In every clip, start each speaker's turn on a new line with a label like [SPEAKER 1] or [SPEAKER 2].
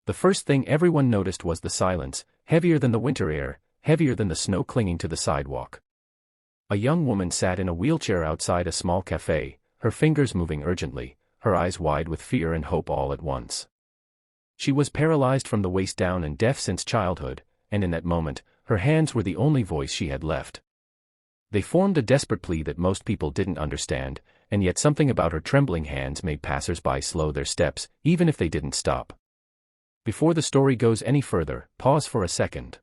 [SPEAKER 1] The first thing everyone noticed was the silence, heavier than the winter air, heavier than the snow clinging to the sidewalk. A young woman sat in a wheelchair outside a small cafe, her fingers moving urgently, her eyes wide with fear and hope all at once. She was paralyzed from the waist down and deaf since childhood, and in that moment, her hands were the only voice she had left. They formed a desperate plea that most people didn't understand, and yet something about her trembling hands made passers-by slow their steps, even if they didn't stop. Before the story goes any further, pause for a second.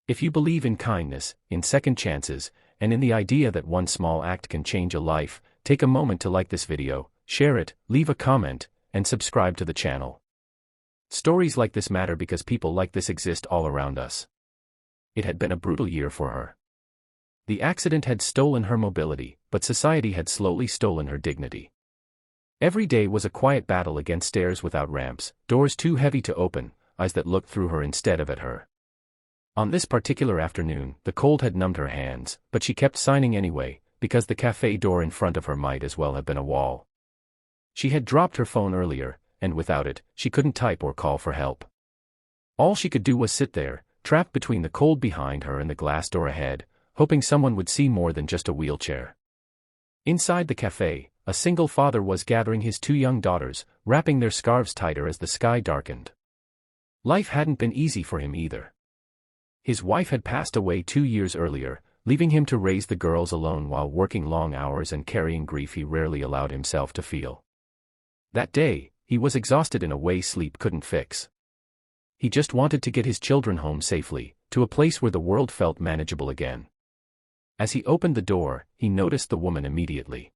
[SPEAKER 1] If you believe in kindness, in second chances, and in the idea that one small act can change a life, take a moment to like this video, share it, leave a comment, and subscribe to the channel. Stories like this matter because people like this exist all around us. It had been a brutal year for her. The accident had stolen her mobility, but society had slowly stolen her dignity. Every day was a quiet battle against stairs without ramps, doors too heavy to open, eyes that looked through her instead of at her. On this particular afternoon, the cold had numbed her hands, but she kept signing anyway, because the cafe door in front of her might as well have been a wall. She had dropped her phone earlier, and without it, she couldn't type or call for help. All she could do was sit there, trapped between the cold behind her and the glass door ahead, hoping someone would see more than just a wheelchair. Inside the cafe, a single father was gathering his two young daughters, wrapping their scarves tighter as the sky darkened. Life hadn't been easy for him either. His wife had passed away 2 years earlier, leaving him to raise the girls alone while working long hours and carrying grief he rarely allowed himself to feel. That day, he was exhausted in a way sleep couldn't fix. He just wanted to get his children home safely, to a place where the world felt manageable again. As he opened the door, he noticed the woman immediately.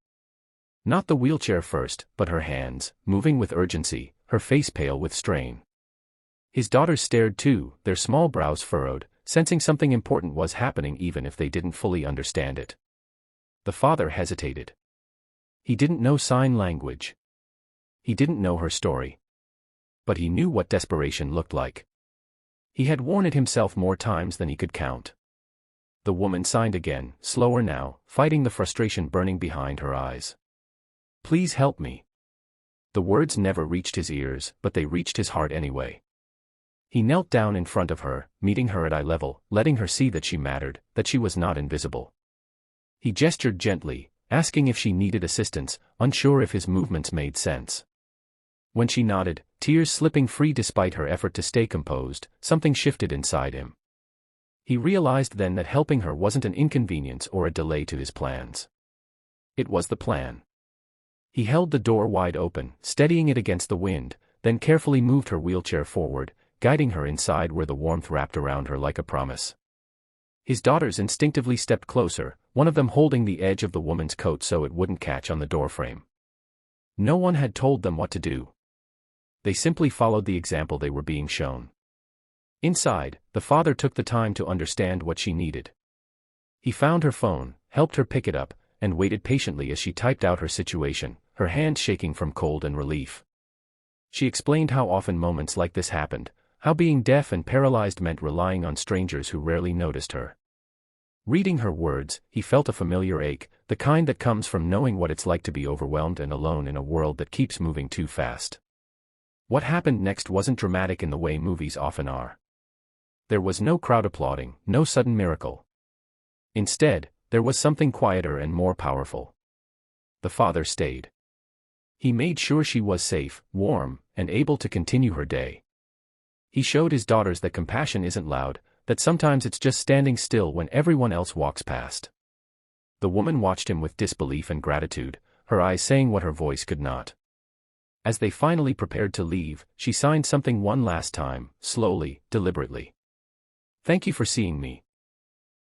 [SPEAKER 1] Not the wheelchair first, but her hands, moving with urgency, her face pale with strain. His daughters stared too, their small brows furrowed, sensing something important was happening even if they didn't fully understand it. The father hesitated. He didn't know sign language. He didn't know her story. But he knew what desperation looked like. He had worn it himself more times than he could count. The woman signed again, slower now, fighting the frustration burning behind her eyes. "Please help me." The words never reached his ears, but they reached his heart anyway. He knelt down in front of her, meeting her at eye level, letting her see that she mattered, that she was not invisible. He gestured gently, asking if she needed assistance, unsure if his movements made sense. When she nodded, tears slipping free despite her effort to stay composed, something shifted inside him. He realized then that helping her wasn't an inconvenience or a delay to his plans. It was the plan. He held the door wide open, steadying it against the wind, then carefully moved her wheelchair forward, guiding her inside where the warmth wrapped around her like a promise. His daughters instinctively stepped closer, one of them holding the edge of the woman's coat so it wouldn't catch on the doorframe. No one had told them what to do. They simply followed the example they were being shown. Inside, the father took the time to understand what she needed. He found her phone, helped her pick it up, and waited patiently as she typed out her situation, her hands shaking from cold and relief. She explained how often moments like this happened, how being deaf and paralyzed meant relying on strangers who rarely noticed her. Reading her words, he felt a familiar ache, the kind that comes from knowing what it's like to be overwhelmed and alone in a world that keeps moving too fast. What happened next wasn't dramatic in the way movies often are. There was no crowd applauding, no sudden miracle. Instead, there was something quieter and more powerful. The father stayed. He made sure she was safe, warm, and able to continue her day. He showed his daughters that compassion isn't loud, that sometimes it's just standing still when everyone else walks past. The woman watched him with disbelief and gratitude, her eyes saying what her voice could not. As they finally prepared to leave, she signed something one last time, slowly, deliberately. "Thank you for seeing me."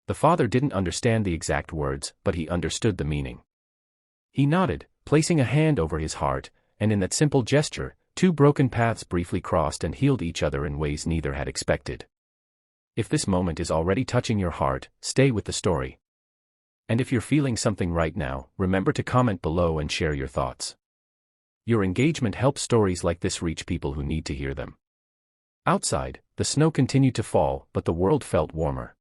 [SPEAKER 1] The father didn't understand the exact words, but he understood the meaning. He nodded, placing a hand over his heart, and in that simple gesture, two broken paths briefly crossed and healed each other in ways neither had expected. If this moment is already touching your heart, stay with the story. And if you're feeling something right now, remember to comment below and share your thoughts. Your engagement helps stories like this reach people who need to hear them. Outside, the snow continued to fall, but the world felt warmer.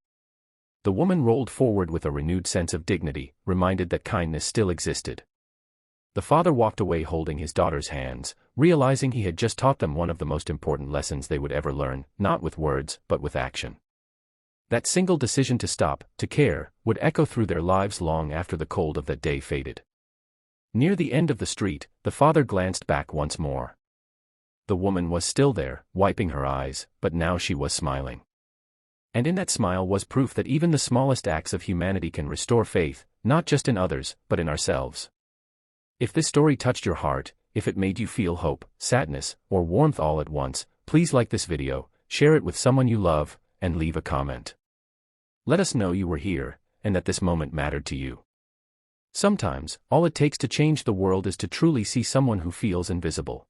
[SPEAKER 1] The woman rolled forward with a renewed sense of dignity, reminded that kindness still existed. The father walked away holding his daughter's hands, realizing he had just taught them one of the most important lessons they would ever learn, not with words, but with action. That single decision to stop, to care, would echo through their lives long after the cold of that day faded. Near the end of the street, the father glanced back once more. The woman was still there, wiping her eyes, but now she was smiling. And in that smile was proof that even the smallest acts of humanity can restore faith, not just in others, but in ourselves. If this story touched your heart, if it made you feel hope, sadness, or warmth all at once, please like this video, share it with someone you love, and leave a comment. Let us know you were here, and that this moment mattered to you. Sometimes, all it takes to change the world is to truly see someone who feels invisible.